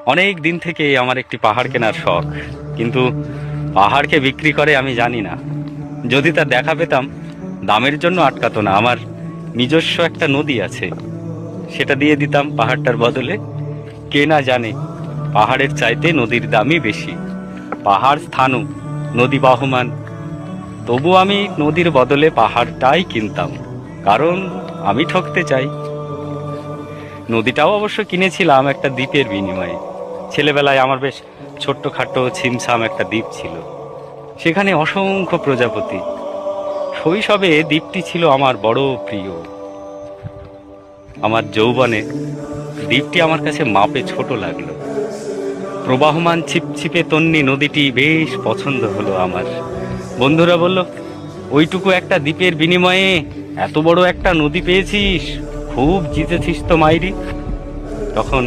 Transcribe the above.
অনেক দিন থেকে আমার একটি পাহাড় কেনার শখ, কিন্তু পাহাড়কে বিক্রি করে আমি জানি না। যদি তার দেখা পেতাম, দামের জন্য আটকাতো না। আমার নিজস্ব একটা নদী আছে, সেটা দিয়ে দিতাম পাহাড়টার বদলে। কে না জানে পাহাড়ের চাইতে নদীর দামই বেশি। পাহাড় স্থানু, নদী বাহমান, তবু আমি নদীর বদলে পাহাড়টাই কিনতাম, কারণ আমি ঠকতে চাই। নদীটাও অবশ্য কিনেছিলাম একটা দ্বীপের বিনিময়ে। ছেলেবেলায় আমার বেশ ছোট্টখাটো ছিমছাম একটা দ্বীপ ছিল, সেখানে অসংখ্য প্রজাপতি। শৈশবে দ্বীপটি ছিল আমার বড় প্রিয়। আমার যৌবনে দ্বীপটি আমার কাছে মাপে ছোট লাগলো। প্রবাহমান ছিপছিপে তন্নি নদীটি বেশ পছন্দ হলো আমার। বন্ধুরা বলল, ওইটুকু একটা দ্বীপের বিনিময়ে এত বড় একটা নদী পেয়েছিস, খুব জিতেছিস তো মাইরি। তখন